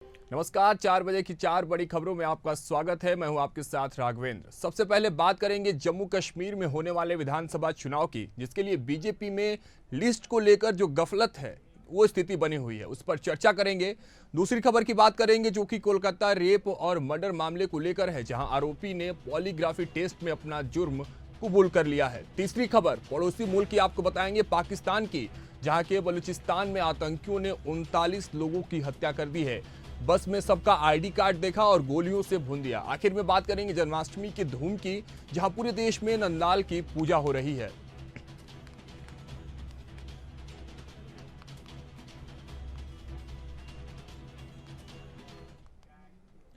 नमस्कार, 4 बजे की 4 बड़ी खबरों में आपका स्वागत है। मैं हूं आपके साथ राघवेंद्र। सबसे पहले बात करेंगे जम्मू कश्मीर में होने वाले विधानसभा चुनाव की, जिसके लिए बीजेपी में लिस्ट को लेकर जो गफलत है वो स्थिति बनी हुई है, उस पर चर्चा करेंगे। दूसरी खबर की बात करेंगे जो कि कोलकाता रेप और मर्डर मामले को लेकर है, जहां आरोपी ने पॉलीग्राफी टेस्ट में अपना जुर्म कबूल कर लिया है। तीसरी खबर पड़ोसी मुल्क की आपको बताएंगे, पाकिस्तान की, जहां के बलूचिस्तान में आतंकियों ने 39 लोगों की हत्या कर दी है। बस में सबका आईडी कार्ड देखा और गोलियों से भून दिया। आखिर में बात करेंगे जन्माष्टमी की धूम की, जहां पूरे देश में नंदलाल की पूजा हो रही है।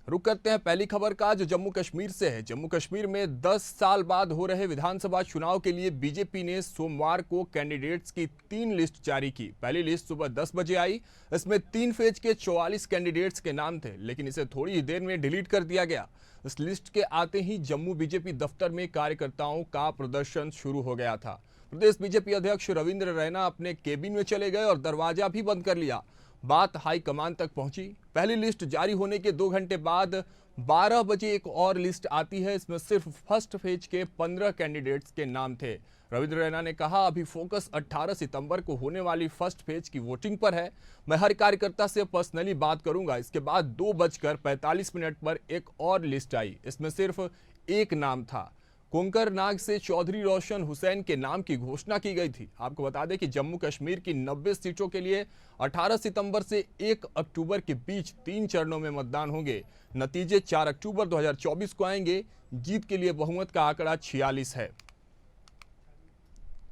रुक करते हैं पहली खबर का, जो जम्मू कश्मीर से है। जम्मू कश्मीर में 10 साल बाद हो रहे विधानसभा चुनाव के लिए बीजेपी ने सोमवार को कैंडिडेट्स की 3 लिस्ट जारी की। पहली लिस्ट सुबह 10 बजे आई। इसमें 3 फेज के 44 कैंडिडेट्स के नाम थे, लेकिन इसे थोड़ी ही देर में डिलीट कर दिया गया। इस लिस्ट के आते ही जम्मू बीजेपी दफ्तर में कार्यकर्ताओं का प्रदर्शन शुरू हो गया था। प्रदेश बीजेपी अध्यक्ष रविंद्र रैना अपने केबिन में चले गए और दरवाजा भी बंद कर लिया। बात हाईकमान तक पहुंची। पहली लिस्ट जारी होने के 2 घंटे बाद 12 बजे एक और लिस्ट आती है। इसमें सिर्फ फर्स्ट फेज के 15 कैंडिडेट्स के नाम थे। रविंद्र रैना ने कहा, अभी फोकस 18 सितंबर को होने वाली फर्स्ट फेज की वोटिंग पर है। मैं हर कार्यकर्ता से पर्सनली बात करूंगा। इसके बाद 2:45 पर एक और लिस्ट आई। इसमें सिर्फ एक नाम था। कोंकरनाग से चौधरी रोशन हुसैन के नाम की घोषणा की गई थी। आपको बता दें कि जम्मू कश्मीर की 90 सीटों के लिए 18 सितंबर से 1 अक्टूबर के बीच 3 चरणों में मतदान होंगे। नतीजे 4 अक्टूबर 2024 को आएंगे। जीत के लिए बहुमत का आंकड़ा 46 है।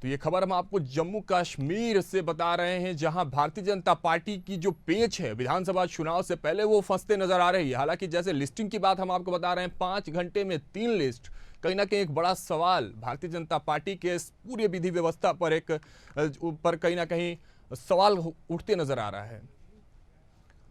तो ये खबर हम आपको जम्मू कश्मीर से बता रहे हैं, जहां भारतीय जनता पार्टी की जो पेच है विधानसभा चुनाव से पहले वो फंसते नजर आ रही है। हालांकि जैसे लिस्टिंग की बात हम आपको बता रहे हैं, 5 घंटे में 3 लिस्ट, कहीं ना कहीं एक बड़ा सवाल भारतीय जनता पार्टी के पूरी विधि व्यवस्था पर कहीं ना कहीं सवाल उठते नजर आ रहा है।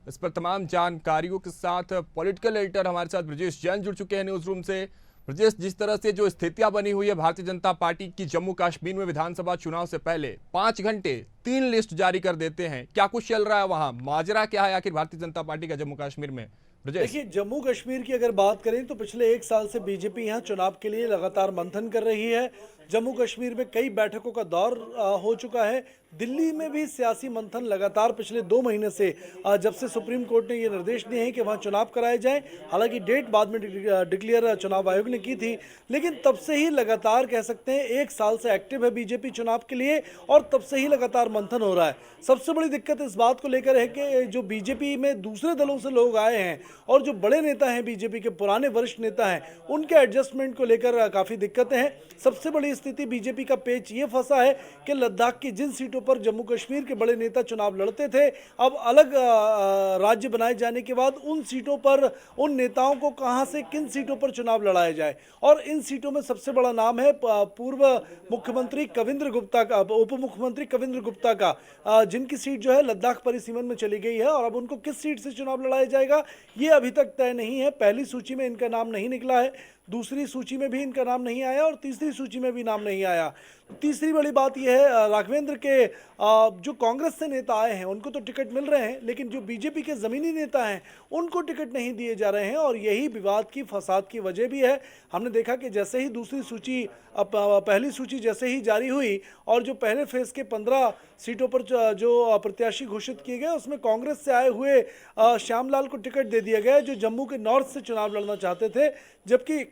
इस पर तमाम जानकारियों के साथ पॉलिटिकल एडिटर हमारे साथ ब्रजेश जैन जुड़ चुके हैं न्यूज रूम से। ब्रजेश, जिस तरह से जो स्थितियां बनी हुई है भारतीय जनता पार्टी की जम्मू कश्मीर में विधानसभा चुनाव से पहले 5 घंटे 3 लिस्ट जारी कर देते हैं, क्या कुछ चल रहा है वहां? माजरा क्या है आखिर भारतीय जनता पार्टी का जम्मू कश्मीर में? देखिए, जम्मू कश्मीर की अगर बात करें तो पिछले 1 साल से बीजेपी यहां चुनाव के लिए लगातार मंथन कर रही है। जम्मू कश्मीर में कई बैठकों का दौर हो चुका है। दिल्ली में भी सियासी मंथन लगातार पिछले 2 महीने से, जब से सुप्रीम कोर्ट ने ये निर्देश दिए हैं कि वहां चुनाव कराए जाएं। हालांकि डेट बाद में डिक्लेयर चुनाव आयोग ने की थी, लेकिन तब से ही लगातार कह सकते हैं 1 साल से एक्टिव है बीजेपी चुनाव के लिए, और तब से ही लगातार मंथन हो रहा है। सबसे बड़ी दिक्कत इस बात को लेकर है कि जो बीजेपी में दूसरे दलों से लोग आए हैं और जो बड़े नेता हैं, बीजेपी के पुराने वरिष्ठ नेता हैं, उनके एडजस्टमेंट को लेकर काफ़ी दिक्कतें हैं। सबसे बड़ी स्थिति बीजेपी का पेच ये फंसा है कि लद्दाख की जिन सीटों पर जम्मू कश्मीर के बड़े नेता चुनाव लड़ते थे, अब अलग राज्य बनाए जाने के बाद उन सीटों पर उन नेताओं को कहां से किन सीटों पर चुनाव लड़ाया जाए। और इन सीटों में सबसे बड़ा नाम है पूर्व मुख्यमंत्री कविंद्र गुप्ता का, उप मुख्यमंत्री कविंद्र गुप्ता का, जिनकी सीट जो है लद्दाख परिसीमन में चली गई है। और अब उनको किस सीट से चुनाव लड़ाया जाएगा ये अभी तक तय नहीं है। पहली सूची में इनका नाम नहीं निकला है, दूसरी सूची में भी इनका नाम नहीं आया और तीसरी सूची में भी नाम नहीं आया। तीसरी बड़ी बात यह है, राघवेंद्र के जो कांग्रेस से नेता आए हैं उनको तो टिकट मिल रहे हैं, लेकिन जो बीजेपी के ज़मीनी नेता हैं उनको टिकट नहीं दिए जा रहे हैं। और यही विवाद की, फसाद की वजह भी है। हमने देखा कि जैसे ही दूसरी सूची, पहली सूची जैसे ही जारी हुई और जो पहले फेज़ के 15 सीटों पर जो प्रत्याशी घोषित किए गए, उसमें कांग्रेस से आए हुए श्यामलाल को टिकट दे दिया गया, जो जम्मू के नॉर्थ से चुनाव लड़ना चाहते थे। जबकि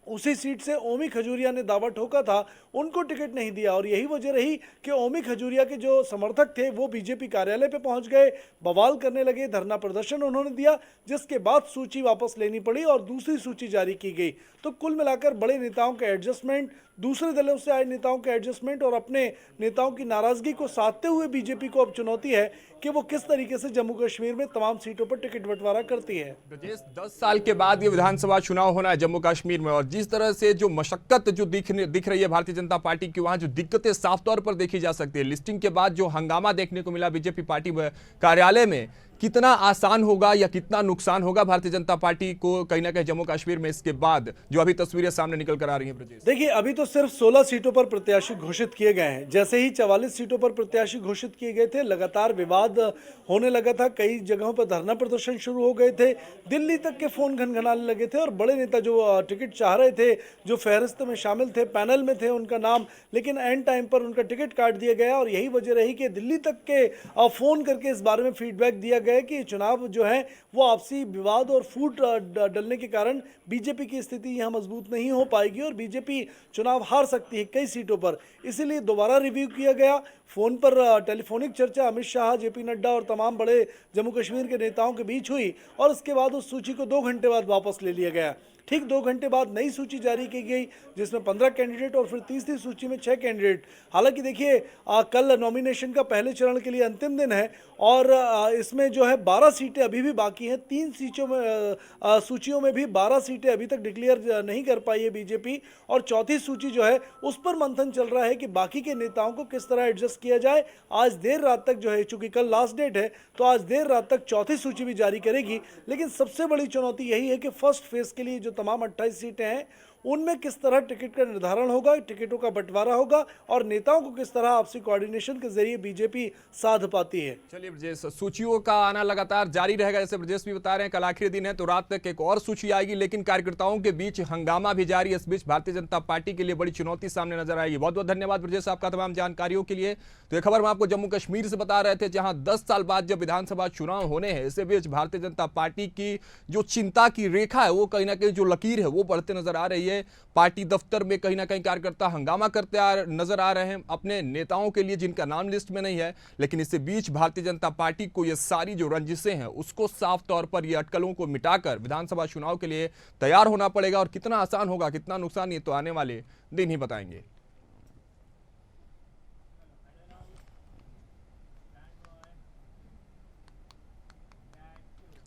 उसी सीट से ओमी खजूरिया ने दावा ठोका था, उनको टिकट नहीं दिया। और यही वजह रही कि ओमी खजूरिया के जो समर्थक थे वो बीजेपी कार्यालय पे पहुंच गए, बवाल करने लगे, धरना प्रदर्शन उन्होंने दिया, जिसके बाद सूची वापस लेनी पड़ी और दूसरी सूची जारी की गई। तो कुल मिलाकर बड़े नेताओं के एडजस्टमेंट, दूसरे दलों से आए नेताओं के एडजस्टमेंट और अपने नेताओं की नाराजगी को साधते हुए बीजेपी को अब चुनौती है कि वो किस तरीके से जम्मू कश्मीर में तमाम सीटों पर टिकट बंटवारा करती है। 10 साल के बाद ये विधानसभा चुनाव होना है जम्मू कश्मीर में, और जिस तरह से जो मशक्कत जो दिख रही है भारतीय जनता पार्टी की, वहां जो दिक्कतें साफ तौर पर देखी जा सकती है। लिस्टिंग के बाद जो हंगामा देखने को मिला बीजेपी पार्टी कार्यालय में, कितना आसान होगा या कितना नुकसान होगा भारतीय जनता पार्टी को कहीं ना कहीं जम्मू कश्मीर में इसके बाद जो अभी तस्वीरें सामने निकल कर आ रही हैं ब्रजेश? देखिए, अभी तो सिर्फ 16 सीटों पर प्रत्याशी घोषित किए गए हैं। जैसे ही 44 सीटों पर प्रत्याशी घोषित किए गए थे, लगातार विवाद होने लगा था। कई जगहों पर धरना प्रदर्शन शुरू हो गए थे, दिल्ली तक के फोन घनघनाने लगे थे और बड़े नेता जो टिकट चाह रहे थे, जो फहरिस्त में शामिल थे, पैनल में थे उनका नाम, लेकिन एंड टाइम पर उनका टिकट काट दिया गया। और यही वजह रही कि दिल्ली तक के फोन करके इस बारे में फीडबैक दिया गया कि चुनाव जो है वो आपसी विवाद और फूट डलने के कारण बीजेपी की स्थिति यहाँ मजबूत नहीं हो पाएगी और बीजेपी चुनाव हार सकती है कई सीटों पर। इसीलिए दोबारा रिव्यू किया गया। फोन पर टेलीफोनिक चर्चा अमित शाह, जेपी नड्डा और तमाम बड़े जम्मू कश्मीर के नेताओं के बीच हुई और उसके बाद उस सूची को 2 घंटे बाद वापस ले लिया गया। ठीक 2 घंटे बाद नई सूची जारी की गई जिसमें 15 कैंडिडेट और फिर तीसरी सूची में 6 कैंडिडेट। हालांकि देखिए, कल नॉमिनेशन का पहले चरण के लिए अंतिम दिन है और इसमें जो है 12 सीटें अभी भी बाकी हैं। 3 सूचियों में भी 12 सीटें अभी तक डिक्लेयर नहीं कर पाई है बीजेपी और चौथी सूची जो है उस पर मंथन चल रहा है कि बाकी के नेताओं को किस तरह एडजस्ट किया जाए। आज देर रात तक जो है, चूंकि कल लास्ट डेट है तो आज देर रात तक चौथी सूची भी जारी करेगी। लेकिन सबसे बड़ी चुनौती यही है कि फर्स्ट फेज के लिए जो तमाम 28 सीटें हैं उनमें किस तरह टिकट का निर्धारण होगा, टिकटों का बंटवारा होगा और नेताओं को किस तरह आपसी कोऑर्डिनेशन के जरिए बीजेपी साध पाती है। चलिए ब्रजेश, सूचियों का आना लगातार जारी रहेगा। जैसे ब्रजेश भी बता रहे हैं, कल आखिरी दिन है तो रात तक एक और सूची आएगी, लेकिन कार्यकर्ताओं के बीच हंगामा भी जारी है। इस बीच भारतीय जनता पार्टी के लिए बड़ी चुनौती सामने नजर आएगी। बहुत बहुत धन्यवाद ब्रजेश आपका तमाम जानकारियों के लिए। तो ये खबर हम आपको जम्मू कश्मीर से बता रहे थे, जहां 10 साल बाद जब विधानसभा चुनाव होने हैं, इसी बीच भारतीय जनता पार्टी की जो चिंता की रेखा है वो कहीं ना कहीं जो लकीर है वो बढ़ते नजर आ रही है। पार्टी दफ्तर में कहीं ना कहीं कार्यकर्ता हंगामा करते नजर आ रहे हैं अपने नेताओं के लिए जिनका नाम लिस्ट में नहीं है। लेकिन इसके बीच भारतीय जनता पार्टी को ये सारी जो रंजिशें हैं उसको साफ तौर पर ये अटकलों को मिटाकर विधानसभा चुनाव के लिए तैयार होना पड़ेगा। और कितना आसान होगा, कितना नुकसान, ये तो आने वाले दिन ही बताएंगे।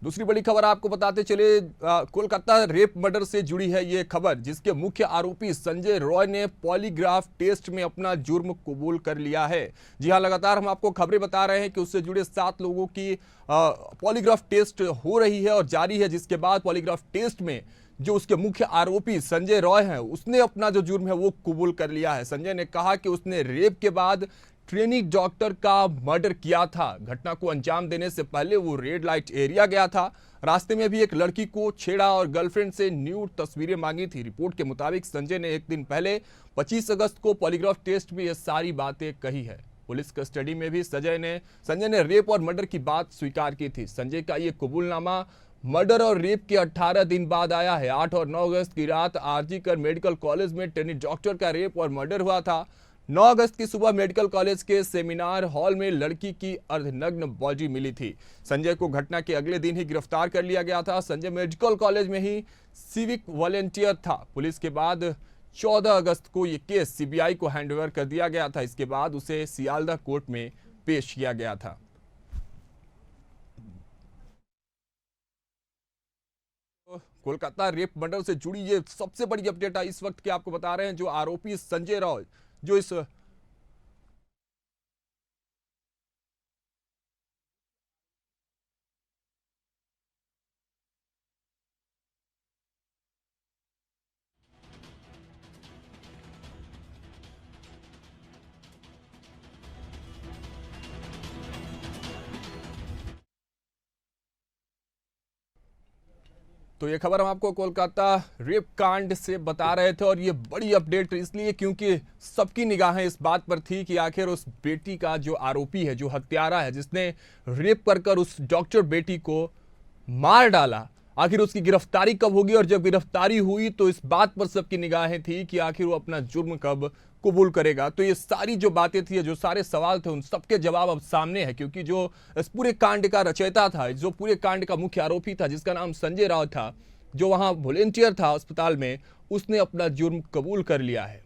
दूसरी बड़ी खबर आपको बताते चले, कोलकाता रेप मर्डर से जुड़ी है ये खबर, जिसके मुख्य आरोपी संजय रॉय ने पॉलीग्राफ टेस्ट में अपना जुर्म कबूल कर लिया है। जी हां, लगातार हम आपको खबरें बता रहे हैं कि उससे जुड़े 7 लोगों की पॉलीग्राफ टेस्ट हो रही है और जारी है, जिसके बाद पॉलीग्राफ टेस्ट में जो उसके मुख्य आरोपी संजय रॉय हैं उसने अपना जो जुर्म है वो कबूल कर लिया है। संजय ने कहा कि उसने रेप के बाद ट्रेनिंग डॉक्टर का मर्डर किया था। घटना को अंजाम देने से पहले वो रेड लाइट एरिया गया था, रास्ते में भी एक लड़की को छेड़ा और गर्लफ्रेंड से न्यूड तस्वीरें मांगी थी। रिपोर्ट के मुताबिक संजय ने एक दिन पहले 25 अगस्त को पॉलीग्राफ टेस्ट में ये सारी बातें कही है। पुलिस कस्टडी में भी संजय ने रेप और मर्डर की बात स्वीकार की थी। संजय का ये कबूलनामा मर्डर और रेप के 18 दिन बाद आया है। 8 और 9 अगस्त की रात आरजी कर मेडिकल कॉलेज में ट्रेनी डॉक्टर का रेप और मर्डर हुआ था। 9 अगस्त की सुबह मेडिकल कॉलेज के सेमिनार हॉल में लड़की की अर्धनग्न बॉडी मिली थी। संजय को घटना के अगले दिन ही गिरफ्तार कर लिया गया था। संजय मेडिकल कॉलेज में ही सिविक वॉलेंटियर था। पुलिस के बाद 14 अगस्त को यह केस सीबीआई को हैंडओवर कर दिया गया था। इसके बाद उसे सियालदह कोर्ट में पेश किया गया था। कोलकाता रेप मर्डर से जुड़ी ये सबसे बड़ी अपडेट है इस वक्त की आपको बता रहे हैं। जो आरोपी संजय रॉय जो इस तो ये खबर हम आपको कोलकाता रेप कांड से बता रहे थे और ये बड़ी अपडेट इसलिए क्योंकि सबकी निगाहें इस बात पर थी कि आखिर उस बेटी का जो आरोपी है, जो हत्यारा है, जिसने रेप कर उस डॉक्टर बेटी को मार डाला, आखिर उसकी गिरफ्तारी कब होगी। और जब गिरफ्तारी हुई तो इस बात पर सबकी निगाहें थी कि आखिर वो अपना जुर्म कब कबूल करेगा। तो ये सारी जो बातें थी, जो सारे सवाल थे, उन सबके जवाब अब सामने है, क्योंकि जो इस पूरे कांड का रचयिता था, जो पूरे कांड का मुख्य आरोपी था, जिसका नाम संजय राव था, जो वहां वॉलेंटियर था अस्पताल में, उसने अपना जुर्म कबूल कर लिया है।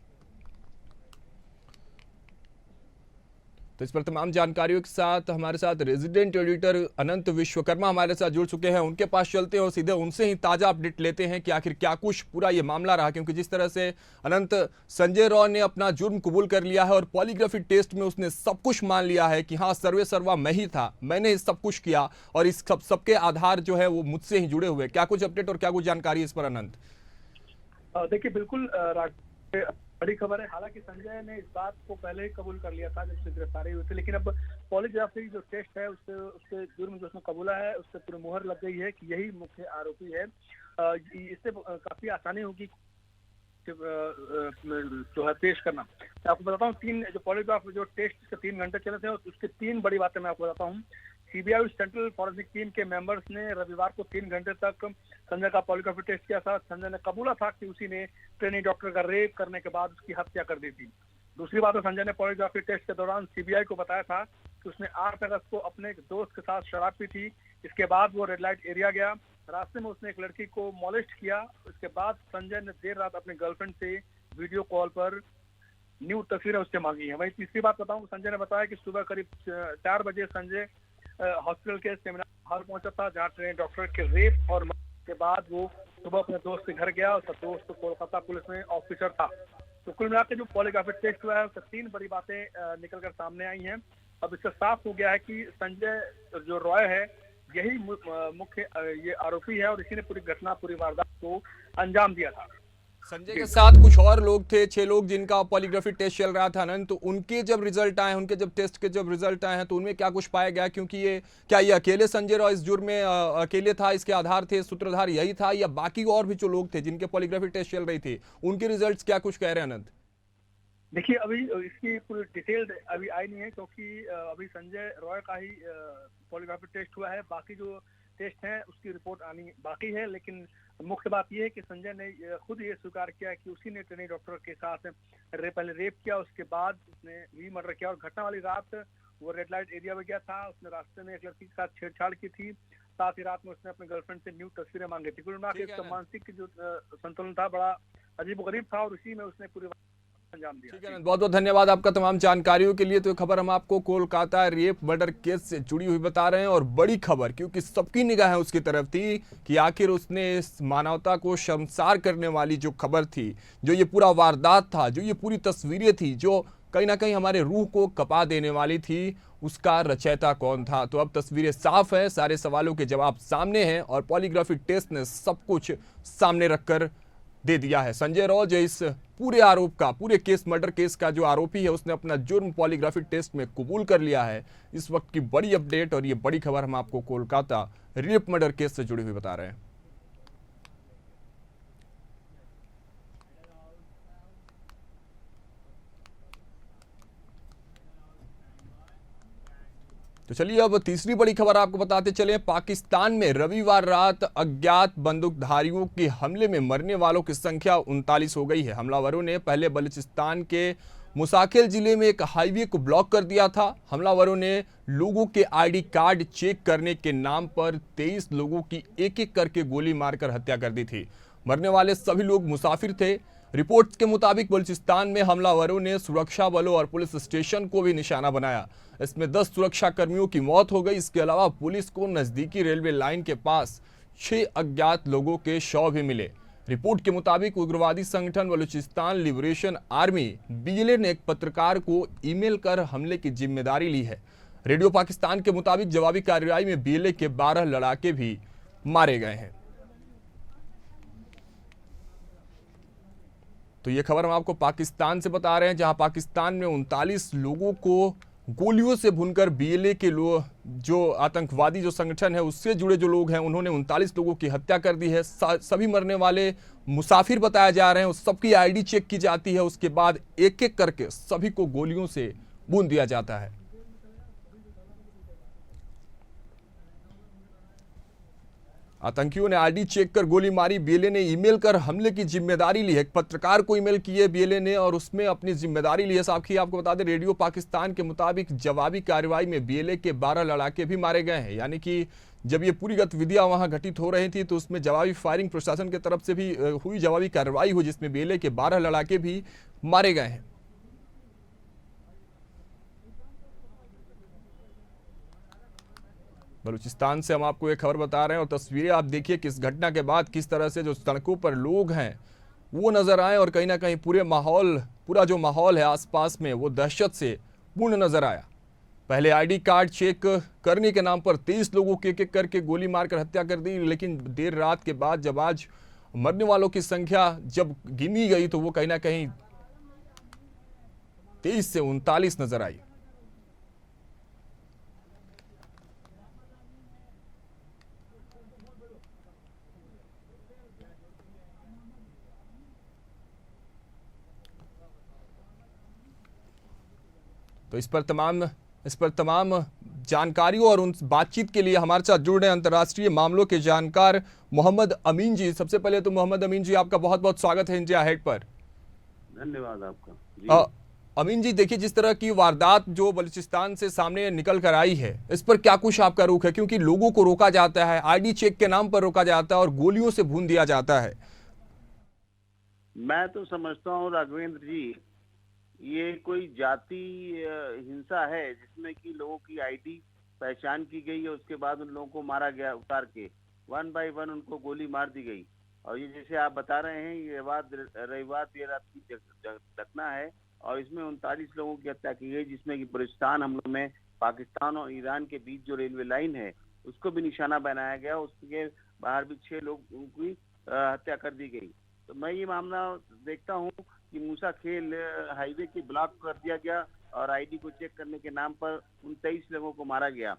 तो इस पर तमाम जानकारियों के साथ हमारे साथ रेजिडेंट एडिटर अनंत विश्वकर्मा हमारे साथ जुड़ चुके हैं। उनके पास चलते हैं और सीधे उनसे ही ताज़ा अपडेट लेते हैं कि आखिर क्या कुछ पूरा ये मामला रहा, क्योंकि जिस तरह से अनंत, संजय रॉय ने अपना जुर्म कबूल कर लिया है और पॉलीग्राफी टेस्ट में उसने सब कुछ मान लिया है कि हाँ सर्वे सर्वा मैं ही था, मैंने सब कुछ किया और इस सबके आधार जो है वो मुझसे ही जुड़े हुए। क्या कुछ अपडेट और क्या कुछ जानकारी इस पर अनंत? देखिए बिल्कुल बड़ी खबर है। हालांकि संजय ने इस बात को पहले ही कबूल कर लिया था जब से गिरफ्तारी हुई थी, लेकिन अब पॉलीग्राफी जो टेस्ट है उसके जुर्म जो उसने कबूला है उससे पूरी मुहर लग गई है कि यही मुख्य आरोपी है। इससे काफी आसानी होगी जो है पेश करना। मैं आपको बताता हूँ तीन जो पॉलीग्राफ जो टेस्ट के 3 घंटे चले थे उसके 3 बड़ी बातें मैं आपको बताता हूँ। सीबीआई सेंट्रल फॉरेंसिक टीम के मेंबर्स ने रविवार को 3 घंटे तक संजय का पॉलीग्राफी टेस्ट किया था। संजय ने कबूला था कि उसी ने ट्रेनी डॉक्टर का रेप करने के बाद उसकी हत्या कर दी थी। दूसरी बात है, संजय ने पॉलीग्राफी टेस्ट के दौरान सीबीआई को बताया था कि उसने 8 अगस्त को अपने एक दोस्त के साथ शराब पी थी। इसके बाद वो रेड लाइट एरिया गया, रास्ते में उसने एक लड़की को मॉलेस्ट किया। इसके बाद संजय ने देर रात अपनी गर्लफ्रेंड से वीडियो कॉल पर न्यू तस्वीरें उससे मांगी है। वहीं तीसरी बात बताऊं, संजय ने बताया कि सुबह करीब 4 बजे संजय हॉस्पिटल के सेमिनार हॉल पहुंचा था जहां ट्रेनी डॉक्टर के रेप और के बाद वो सुबह अपने दोस्त के घर गया। उसका दोस्त कोलकाता पुलिस में ऑफिसर था। तो कुल मिलाकर जो पॉलीग्राफी टेस्ट हुआ है उससे 3 बड़ी बातें निकलकर सामने आई हैं। अब इससे साफ हो गया है कि संजय जो रॉय है यही मुख्य ये आरोपी है और इसी ने पूरी घटना, पूरी वारदात को अंजाम दिया था। संजय के साथ कुछ और लोग थे, 6 लोग जिनका पॉलीग्राफी टेस्ट चल रहा था अनंत, तो उनके जब रिजल्ट आए, उनके जब टेस्ट के जब रिजल्ट आए हैं तो उनमें क्या कुछ पाया गया? क्योंकि ये अकेले संजय रॉय इस जुर्म में अकेले था, इसके आधार थे, सूत्रधार यही था, या बाकी और भी जो लोग थे जिनके पॉलीग्राफी टेस्ट चल रही थी उनके रिजल्ट क्या कुछ कह रहे हैं अनंत? देखिए अभी इसकी पूरी डिटेल अभी आई नहीं है क्योंकि अभी संजय रॉय का ही पॉलीग्राफी टेस्ट हुआ है। बाकी जो टेस्ट है उसकी रिपोर्ट आनी बाकी है, लेकिन मुख्य बात यह है कि संजय ने खुद ये स्वीकार किया कि उसी ने ट्रेनी डॉक्टर के साथ पहले रेप किया, उसके बाद उसने भी मर्डर किया। और घटना वाली रात वो रेड लाइट एरिया में गया था, उसने रास्ते में एक लड़की के साथ छेड़छाड़ की थी, साथ ही रात में उसने अपने गर्लफ्रेंड से न्यू तस्वीरें मांगी थी। कुल मिलाकर इसका मानसिक जो संतुलन था बड़ा अजीबोगरीब था और इसी में उसने पूरी अंजाम दिया। ठीक है, बहुत बहुत धन्यवाद आपका तमाम जानकारियों के लिए। तो खबर हम आपको कोलकाता रेप मर्डर केस से जुड़ी हुई बता रहे हैं और बड़ी खबर, क्योंकि सबकी निगाह उसकी तरफ थी कि आखिर उसने इस मानवता को शर्मसार करने वाली जो खबर थी, जो ये पूरा वारदात था, जो ये पूरी तस्वीरें थी, जो कहीं ना कहीं हमारे रूह को कपा देने वाली थी, उसका रचयिता कौन था। तो अब तस्वीरें साफ है, सारे सवालों के जवाब सामने हैं और पॉलीग्राफी टेस्ट ने सब कुछ सामने रखकर दे दिया है। संजय रॉय जो इस पूरे आरोप का, पूरे केस, मर्डर केस का जो आरोपी है, उसने अपना जुर्म पॉलीग्राफी टेस्ट में कबूल कर लिया है। इस वक्त की बड़ी अपडेट और ये बड़ी खबर हम आपको कोलकाता रेप मर्डर केस से जुड़ी हुई बता रहे हैं। तो चलिए अब तीसरी बड़ी खबर आपको बताते चले। पाकिस्तान में रविवार रात अज्ञात बंदूकधारियों के हमले में मरने वालों की संख्या 39 हो गई है। हमलावरों ने पहले बलूचिस्तान के मुसाकिल जिले में एक हाईवे को ब्लॉक कर दिया था। हमलावरों ने लोगों के आईडी कार्ड चेक करने के नाम पर 23 लोगों की एक एक करके गोली मारकर हत्या कर दी थी। मरने वाले सभी लोग मुसाफिर थे। रिपोर्ट्स के मुताबिक बलूचिस्तान में हमलावरों ने सुरक्षा बलों और पुलिस स्टेशन को भी निशाना बनाया। इसमें 10 सुरक्षा कर्मियों की मौत हो गई। इसके अलावा पुलिस को नजदीकी रेलवे लाइन के पास 6 अज्ञात लोगों के शव भी मिले। रिपोर्ट के मुताबिक उग्रवादी संगठन बलूचिस्तान लिबरेशन आर्मी बीएलए ने एक पत्रकार को ईमेल कर हमले की जिम्मेदारी ली है। रेडियो पाकिस्तान के मुताबिक जवाबी कार्रवाई में बीएलए के 12 लड़ाके भी मारे गए हैं। तो ये खबर हम आपको पाकिस्तान से बता रहे हैं, जहां पाकिस्तान में 39 लोगों को गोलियों से भूनकर बीएलए के लोग, जो आतंकवादी जो संगठन है उससे जुड़े जो लोग हैं, उन्होंने 39 लोगों की हत्या कर दी है। सभी मरने वाले मुसाफिर बताए जा रहे हैं। उस सबकी आईडी चेक की जाती है, उसके बाद एक एक करके सभी को गोलियों से भून दिया जाता है। आतंकियों ने आईडी चेक कर गोली मारी। बीएलए ने ईमेल कर हमले की जिम्मेदारी ली है। एक पत्रकार को ईमेल की है बीएलए ने और उसमें अपनी जिम्मेदारी ली है। साथ ही आपको बता दें, रेडियो पाकिस्तान के मुताबिक जवाबी कार्रवाई में बीएलए के 12 लड़ाके भी मारे गए हैं। यानी कि जब ये पूरी गतिविधियां वहां घटित हो रही थी तो उसमें जवाबी फायरिंग प्रशासन की तरफ से भी हुई, जवाबी कार्रवाई हुई, जिसमें बीएलए के 12 लड़ाके भी मारे गए हैं। बलूचिस्तान से हम आपको एक खबर बता रहे हैं और तस्वीरें आप देखिए कि इस घटना के बाद किस तरह से जो सड़कों पर लोग हैं वो नजर आए और कहीं ना कहीं पूरा जो माहौल है आसपास में वो दहशत से पूर्ण नजर आया। पहले आईडी कार्ड चेक करने के नाम पर 23 लोगों के एक करके गोली मारकर हत्या कर दी, लेकिन देर रात के बाद जब आज मरने वालों की संख्या जब गिनी गई तो वो कहीं ना कहीं 23 से 39 नजर आई। तो इस पर तमाम जानकारियों और उन बातचीत के लिए हमारे साथ जुड़ रहे हैं अंतर्राष्ट्रीय मामलों के जानकार मोहम्मद अमीन जी। सबसे पहले तो मोहम्मद अमीन जी आपका बहुत बहुत स्वागत है इंडिया हेड पर। धन्यवाद आपका। अमीन जी देखिए, जिस तरह की वारदात जो बलूचिस्तान से सामने निकल कर आई है इस पर क्या कुछ आपका रुख है, क्योंकि लोगों को रोका जाता है, आईडी चेक के नाम पर रोका जाता है और गोलियों से भून दिया जाता है। मैं तो समझता हूँ राघवेंद्र जी, ये कोई जाति हिंसा है जिसमें कि लोगों की आईडी पहचान की गई है, उसके बाद उन लोगों को मारा गया, उतार के 1 बाय 1 उनको गोली मार दी गई। और ये जैसे आप बता रहे हैं ये रविवार देर रात की घटना है और इसमें 39 लोगों की हत्या की गई, जिसमें कि बलूचिस्तान हमलों में पाकिस्तान और ईरान के बीच जो रेलवे लाइन है उसको भी निशाना बनाया गया, उसके बाहर भी 6 लोगों की हत्या कर दी गई। तो मैं ये मामला देखता हूँ कि मूसा खेल हाईवे के ब्लॉक कर दिया गया और आईडी को चेक करने के नाम पर उन 23 लोगों को मारा गया,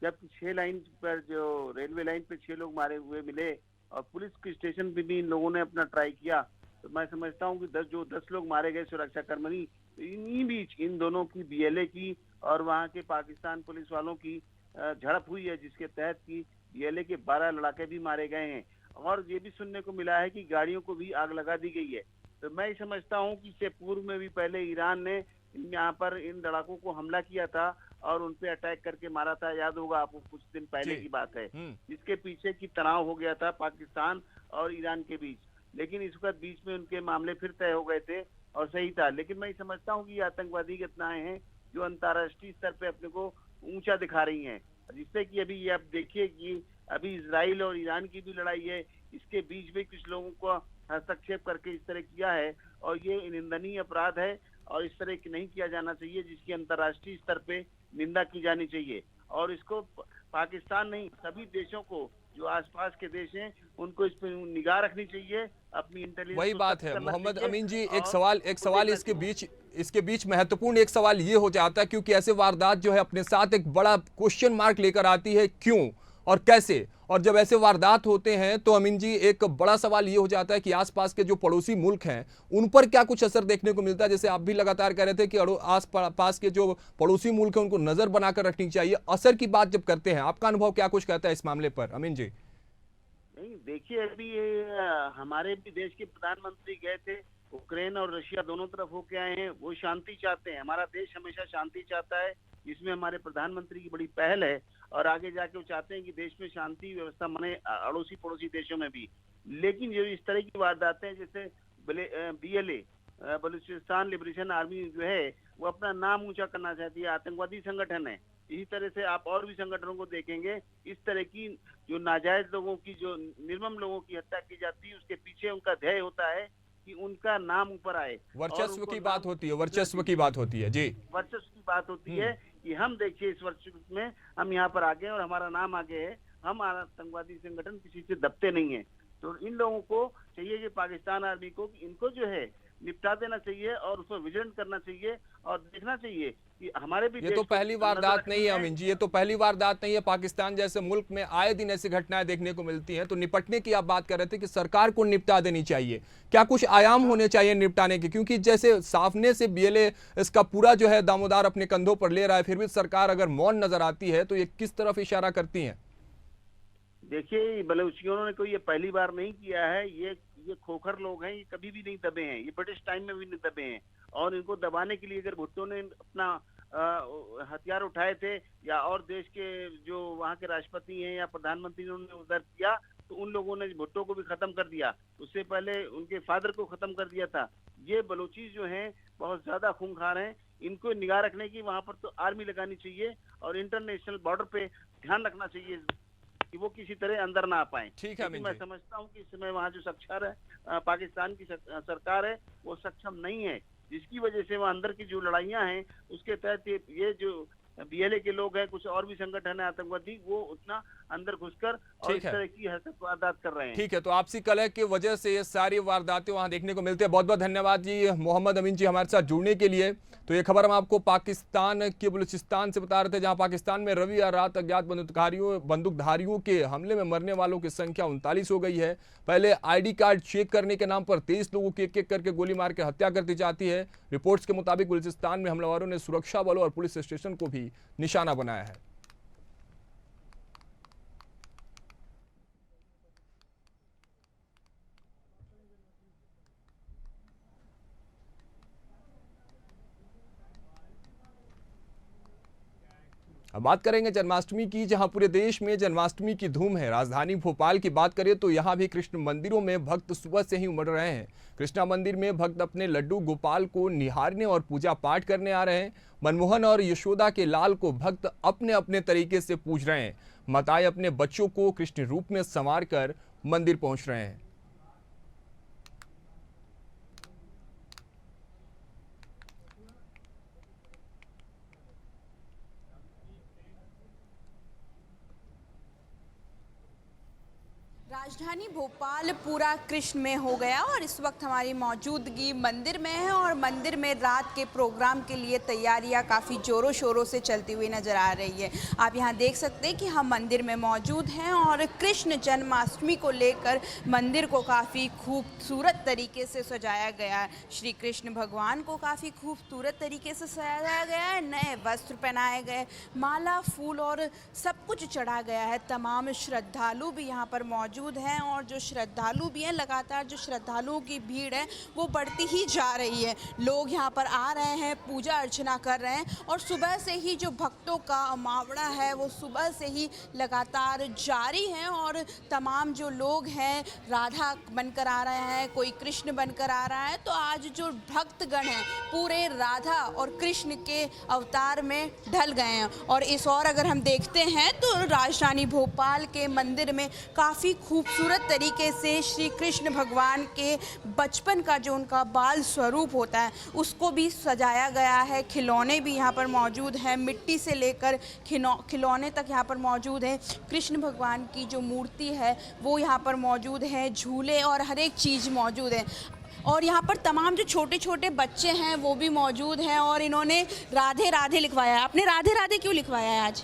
जबकि 6 लाइन पर जो रेलवे लाइन पे 6 लोग मारे हुए मिले और पुलिस के स्टेशन पे भी इन लोगों ने अपना ट्राई किया। तो मैं समझता हूँ कि 10 लोग मारे गए सुरक्षाकर्मी, इन्हीं बीच इन दोनों की बीएलए की और वहाँ के पाकिस्तान पुलिस वालों की झड़प हुई है, जिसके तहत की बीएलए के 12 लड़ाके भी मारे गए हैं और ये भी सुनने को मिला है कि गाड़ियों को भी आग लगा दी गई है। तो मैं समझता हूं कि इससे पूर्व में भी पहले ईरान ने यहाँ पर इन लड़ाकों को हमला किया था और उन पे अटैक करके मारा था, याद होगा आपको, कुछ दिन पहले की बात है, जिसके पीछे की तनाव हो गया था पाकिस्तान और ईरान के बीच। लेकिन इस वक्त बीच में उनके मामले फिर तय हो गए थे और सही था। लेकिन मैं समझता हूँ कि ये आतंकवादी घटनाएं हैं जो अंतर्राष्ट्रीय स्तर पे अपने को ऊंचा दिखा रही हैं, जिससे कि अभी ये आप देखिए कि अभी इजराइल और ईरान की भी लड़ाई है, इसके बीच में कुछ लोगों को हस्तक्षेप करके इस तरह किया है और ये निंदनीय अपराध है और इस तरह की नहीं किया जाना चाहिए, जिसकी अंतर्राष्ट्रीय स्तर पे निंदा की जानी चाहिए। और इसको पाकिस्तान नहीं, सभी देशों को जो आसपास के देश हैं उनको इस पर निगाह रखनी चाहिए, अपनी इंटेलिजेंस। वही बात है मोहम्मद अमीन जी, एक सवाल इसके बीच महत्वपूर्ण एक सवाल ये हो जाता है, क्योंकि ऐसे वारदात जो है अपने साथ एक बड़ा क्वेश्चन मार्क लेकर आती है, क्यों और कैसे। और जब ऐसे वारदात होते हैं तो अमीन जी एक बड़ा सवाल ये हो जाता है कि आसपास के जो पड़ोसी मुल्क हैं उन पर क्या कुछ असर देखने को मिलता है। जैसे आप भी लगातार कह रहे थे कि आस पास के जो पड़ोसी मुल्क हैं उनको नजर बनाकर रखनी चाहिए। असर की बात जब करते हैं, आपका अनुभव क्या कुछ कहता है इस मामले पर अमीन जी? नहीं, देखिए अभी हमारे भी देश के प्रधानमंत्री गए थे, यूक्रेन और रशिया दोनों तरफ होके आए हैं, वो शांति चाहते हैं। हमारा देश हमेशा शांति चाहता है, जिसमें हमारे प्रधानमंत्री की बड़ी पहल है और आगे जाके वो चाहते हैं कि देश में शांति व्यवस्था बने अड़ोसी पड़ोसी देशों में भी। लेकिन जो इस तरह की वारदातें हैं, जैसे बीएलए बलूचिस्तान लिबरेशन आर्मी जो है वो अपना नाम ऊंचा करना चाहती है, आतंकवादी संगठन है। इसी तरह से आप और भी संगठनों को देखेंगे, इस तरह की जो नाजायज लोगों की, जो निर्मम लोगों की हत्या की जाती है, उसके पीछे उनका ध्येय होता है कि उनका नाम ऊपर आए, वर्चस्व की बात होती है, वर्चस्व की बात होती है जी, वर्चस्व की बात होती है कि हम देखिए इस वर्चस्व में हम यहाँ पर आगे और हमारा नाम आगे है, हम आतंकवादी संगठन किसी से दबते नहीं है। तो इन लोगों को चाहिए कि पाकिस्तान आर्मी को इनको जो है निपटा देना चाहिए और उसको विजिलेंट करना चाहिए और देखना चाहिए कि हमारे भी। ये तो पहली वारदात नहीं है अमीन जी, ये तो पहली वारदात नहीं है। पाकिस्तान जैसे मुल्क में आए दिन ऐसी घटनाएं देखने को मिलती हैं। तो निपटने की आप बात कर रहे थे कि सरकार को निपटा देनी चाहिए, क्या कुछ आयाम होने चाहिए निपटाने के? क्योंकि जैसे सामने से बीएलए इसका पूरा जो है दामोदार अपने कंधों पर ले रहा है, फिर भी सरकार अगर मौन नजर आती है तो ये किस तरफ इशारा करती है? देखिए बलूचियों ने कोई ये पहली बार नहीं किया है, ये खोखर लोग हैं, ये कभी भी नहीं दबे हैं, ये ब्रिटिश टाइम में भी नहीं दबे हैं। और इनको दबाने के लिए अगर भुट्टो ने अपना हथियार उठाए थे या और देश के जो वहाँ के राष्ट्रपति हैं या प्रधानमंत्री ने उधर किया, तो उन लोगों ने भुट्टो को भी खत्म कर दिया, उससे पहले उनके फादर को खत्म कर दिया था। ये बलूची जो हैं बहुत ज्यादा खूंखार हैं, इनको निगाह रखने की वहाँ पर तो आर्मी लगानी चाहिए और इंटरनेशनल बॉर्डर पे ध्यान रखना चाहिए कि वो किसी तरह अंदर ना आ पाए। ठीक है क्योंकि अमीन मैं जी। समझता हूँ कि इस समय वहाँ जो सक्षर है पाकिस्तान की सरकार है वो सक्षम नहीं है, जिसकी वजह से वहाँ अंदर की जो लड़ाइयाँ हैं उसके तहत ये जो बीएलए के लोग हैं, कुछ और भी संगठन है आतंकवादी, वो उतना अंदर घुसकर और ठीक इस है। तरह की हरकत वारदात कर रहे हैं। ठीक है, तो आपसी कलह की वजह से ये सारी वारदातें वहां देखने को मिलती है। बहुत बहुत धन्यवाद जी मोहम्मद अमीन जी हमारे साथ जुड़ने के लिए। तो ये खबर हम आपको पाकिस्तान के बलूचिस्तान से बता रहे थे, जहां पाकिस्तान में रविवार रात अज्ञात बंदूकधारियों के हमले में मरने वालों की संख्या 39 हो गई है। पहले आईडी कार्ड चेक करने के नाम पर 23 लोगों की एक एक करके गोली मार के हत्या कर दी जाती है। रिपोर्ट्स के मुताबिक बलूचिस्तान में हमलावरों ने सुरक्षा बलों और पुलिस स्टेशन को भी निशाना बनाया है। अब बात करेंगे जन्माष्टमी की, जहां पूरे देश में जन्माष्टमी की धूम है। राजधानी भोपाल की बात करें तो यहां भी कृष्ण मंदिरों में भक्त सुबह से ही उमड़ रहे हैं। कृष्णा मंदिर में भक्त अपने लड्डू गोपाल को निहारने और पूजा पाठ करने आ रहे हैं। मनमोहन और यशोदा के लाल को भक्त अपने अपने तरीके से पूज रहे हैं। माताएं अपने बच्चों को कृष्ण रूप में संवार कर मंदिर पहुंच रहे हैं। राजधानी भोपाल पूरा कृष्ण में हो गया और इस वक्त हमारी मौजूदगी मंदिर में है और मंदिर में रात के प्रोग्राम के लिए तैयारियां काफ़ी ज़ोरों शोरों से चलती हुई नज़र आ रही है। आप यहां देख सकते हैं कि हम मंदिर में मौजूद हैं और कृष्ण जन्माष्टमी को लेकर मंदिर को काफ़ी खूबसूरत तरीके से सजाया गया है। श्री कृष्ण भगवान को काफ़ी खूबसूरत तरीके से सजाया गया है। नए वस्त्र पहनाए गए, माला फूल और सब कुछ चढ़ा गया है। तमाम श्रद्धालु भी यहाँ पर मौजूद हैं और जो श्रद्धालु भी हैं, लगातार जो श्रद्धालुओं की भीड़ है वो बढ़ती ही जा रही है। लोग यहाँ पर आ रहे हैं, पूजा अर्चना कर रहे हैं और सुबह से ही जो भक्तों का मावड़ा है वो सुबह से ही लगातार जारी है और तमाम जो लोग हैं राधा बनकर आ रहे हैं, कोई कृष्ण बनकर आ रहा है। तो आज जो भक्तगण हैं पूरे राधा और कृष्ण के अवतार में ढल गए हैं। और इस और अगर हम देखते हैं तो राजधानी भोपाल के मंदिर में काफ़ी खूबसूरत तरीके से श्री कृष्ण भगवान के बचपन का जो उनका बाल स्वरूप होता है उसको भी सजाया गया है। खिलौने भी यहाँ पर मौजूद हैं, मिट्टी से लेकर खिलौने तक यहाँ पर मौजूद है। कृष्ण भगवान की जो मूर्ति है वो यहाँ पर मौजूद है, झूले और हर एक चीज़ मौजूद है। और यहाँ पर तमाम जो छोटे छोटे बच्चे हैं वो भी मौजूद हैं और इन्होंने राधे राधे लिखवाया है। आपने राधे राधे क्यों लिखवाया है आज?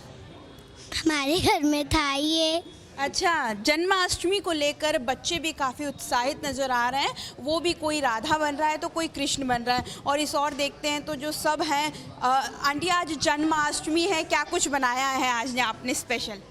हमारे घर में था ये। अच्छा, जन्माष्टमी को लेकर बच्चे भी काफ़ी उत्साहित नज़र आ रहे हैं। वो भी कोई राधा बन रहा है तो कोई कृष्ण बन रहा है। और इस और देखते हैं तो जो सब हैं, आंटी आज जन्माष्टमी है, क्या कुछ बनाया है आज ने आपने स्पेशल?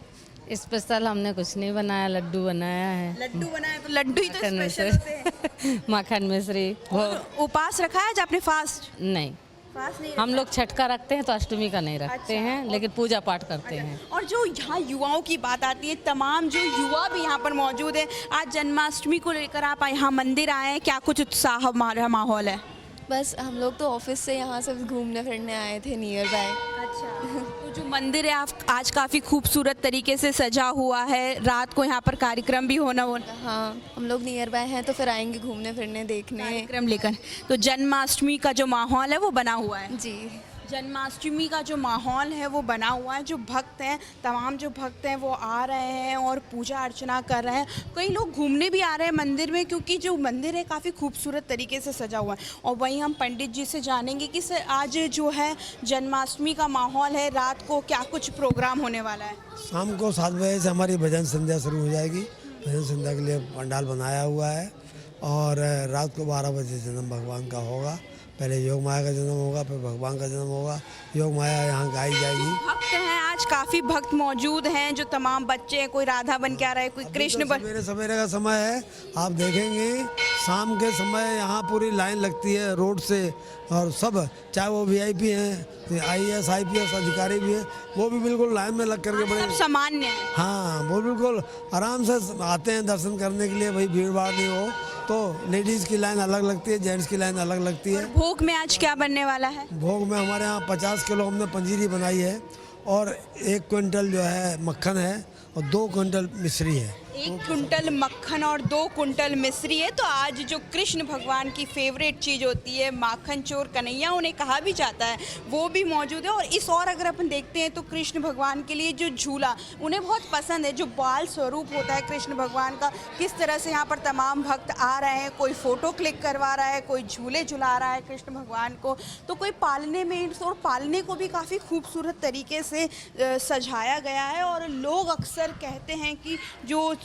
स्पेशल हमने कुछ नहीं बनाया, लड्डू बनाया है। लड्डू बनाया, तो लड्डू ही तो माखन स्पेशल होते हैं। मिश्री माखन मिश्री और उपास रखा है आज आपने? फास्ट नहीं, फास्ट नहीं हम लोग छठ का रखते हैं तो अष्टमी का नहीं रखते अच्छा, हैं, लेकिन पूजा पाठ करते हैं। और जो यहाँ युवाओं की बात आती है, तमाम जो युवा भी यहाँ पर मौजूद है, आज जन्माष्टमी को लेकर आप यहाँ मंदिर आए हैं, क्या कुछ उत्साह माहौल है? बस हम लोग तो ऑफिस से यहाँ सब घूमने फिरने आए थे नियर बाय। अच्छा, तो जो मंदिर है आप आज काफ़ी खूबसूरत तरीके से सजा हुआ है, रात को यहाँ पर कार्यक्रम भी होना हाँ, हम लोग नियर बाय हैं तो फिर आएंगे घूमने फिरने देखने। कार्यक्रम लेकर। तो जन्माष्टमी का जो माहौल है वो बना हुआ है। जी, जन्माष्टमी का जो माहौल है वो बना हुआ है। जो भक्त हैं, तमाम जो भक्त हैं वो आ रहे हैं और पूजा अर्चना कर रहे हैं। कई लोग घूमने भी आ रहे हैं मंदिर में, क्योंकि जो मंदिर है काफ़ी खूबसूरत तरीके से सजा हुआ है। और वहीं हम पंडित जी से जानेंगे कि सर आज जो है जन्माष्टमी का माहौल है, रात को क्या कुछ प्रोग्राम होने वाला है? शाम को 7 बजे से हमारी भजन संध्या शुरू हो जाएगी। भजन संध्या के लिए पंडाल बनाया हुआ है और रात को 12 बजे जन्म भगवान का होगा। पहले योग माया का जन्म होगा, फिर भगवान का जन्म होगा। योग माया यहाँ गाई जाएगी। भक्त हैं आज, काफ़ी भक्त मौजूद हैं, जो तमाम बच्चे हैं, कोई राधा बन के आ रहा है, कोई कृष्ण बन। सवेरे सवेरे का समय है, आप देखेंगे शाम के समय यहाँ पूरी लाइन लगती है रोड से। और सब, चाहे वो VIP हैं, IAS IPS अधिकारी भी हैं, वो भी बिल्कुल लाइन में लग करके बड़े सब सामान्य हैं। हाँ, वो बिल्कुल आराम से आते हैं दर्शन करने के लिए। भाई भीड़ भाड़ नहीं हो। तो लेडीज़ की लाइन अलग लगती है, जेंट्स की लाइन अलग लगती है। भोग में आज क्या बनने वाला है? भोग में हमारे यहाँ 50 किलो हमने पंजीरी बनाई है और 1 क्विंटल जो है मक्खन है और 2 क्विंटल मिश्री है। 1 कुंटल मक्खन और 2 कुंटल मिश्री है। तो आज जो कृष्ण भगवान की फेवरेट चीज़ होती है माखन चोर कन्हैया उन्हें कहा भी जाता है, वो भी मौजूद है। और इस और अगर अपन देखते हैं तो कृष्ण भगवान के लिए जो झूला उन्हें बहुत पसंद है, जो बाल स्वरूप होता है कृष्ण भगवान का, किस तरह से यहाँ पर तमाम भक्त आ रहे हैं, कोई फ़ोटो क्लिक करवा रहा है, कोई झूले झुला रहा है कृष्ण भगवान को, तो कोई पालने में और पालने को भी काफ़ी खूबसूरत तरीके से सजाया गया है। और लोग अक्सर कहते हैं कि जो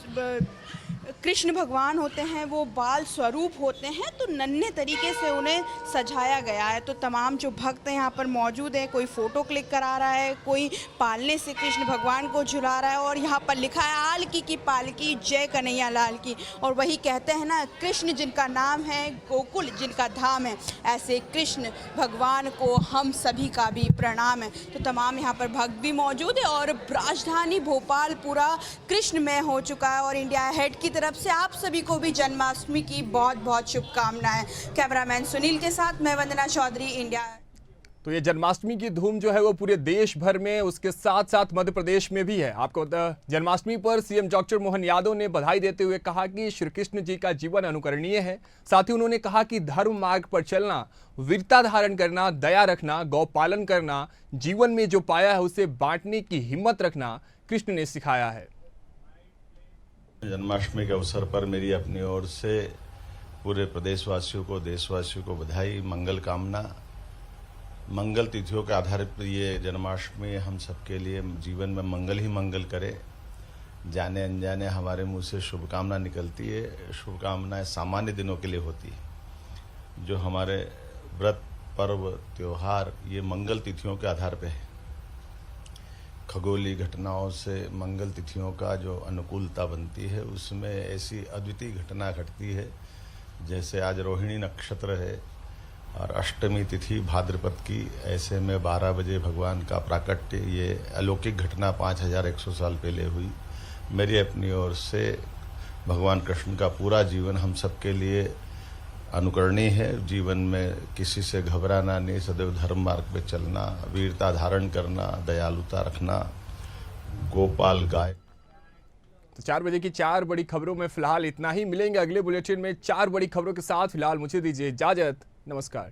कृष्ण भगवान होते हैं वो बाल स्वरूप होते हैं, तो नन्हे तरीके से उन्हें सजाया गया है। तो तमाम जो भक्त हैं यहाँ पर मौजूद हैं, कोई फ़ोटो क्लिक करा रहा है, कोई पालने से कृष्ण भगवान को झुला रहा है। और यहाँ पर लिखा है आलकी की पालकी जय कन्हैया लाल की। और वही कहते हैं ना, कृष्ण जिनका नाम है, गोकुल जिनका धाम है, ऐसे कृष्ण भगवान को हम सभी का भी प्रणाम है। तो तमाम यहाँ पर भक्त भी मौजूद है और राजधानी भोपाल पूरा कृष्णमय हो चुका है। और इंडिया हेड की तरफ से आप सभी को भी जन्माष्टमी की बहुत बहुत शुभकामनाएं। कैमरामैन सुनील के साथ मैं वंदना चौधरी, इंडिया। तो ये जन्माष्टमी की धूम जो है वो पूरे देश भर में, उसके साथ साथ मध्य प्रदेश में भी है। आपको जन्माष्टमी पर सीएम डॉक्टर मोहन यादव ने बधाई देते हुए कहा कि श्री कृष्ण जी का जीवन अनुकरणीय है। साथ ही उन्होंने कहा कि धर्म मार्ग पर चलना, वीरता धारण करना, दया रखना, गौ पालन करना, जीवन में जो पाया है उसे बांटने की हिम्मत रखना कृष्ण ने सिखाया है। जन्माष्टमी के अवसर पर मेरी अपनी ओर से पूरे प्रदेशवासियों को, देशवासियों को बधाई, मंगल कामना। मंगल तिथियों के आधार पर ये जन्माष्टमी हम सबके लिए जीवन में मंगल ही मंगल करे। जाने अनजाने हमारे मुंह से शुभकामना निकलती है। शुभकामनाएं सामान्य दिनों के लिए होती है। जो हमारे व्रत, पर्व, त्योहार ये मंगल तिथियों के आधार पर है। खगोलीय घटनाओं से मंगल तिथियों का जो अनुकूलता बनती है, उसमें ऐसी अद्वितीय घटना घटती है। जैसे आज रोहिणी नक्षत्र है और अष्टमी तिथि भाद्रपद की, ऐसे में 12 बजे भगवान का प्राकट्य, ये अलौकिक घटना 5100 साल पहले हुई। मेरी अपनी ओर से भगवान कृष्ण का पूरा जीवन हम सबके लिए अनुकरणीय है। जीवन में किसी से घबराना नहीं, सदैव धर्म मार्ग पे चलना, वीरता धारण करना, दयालुता रखना, गोपाल गाय। तो 4 बजे की 4 बड़ी खबरों में फिलहाल इतना ही। मिलेंगे अगले बुलेटिन में 4 बड़ी खबरों के साथ। फिलहाल मुझे दीजिए इजाजत। नमस्कार।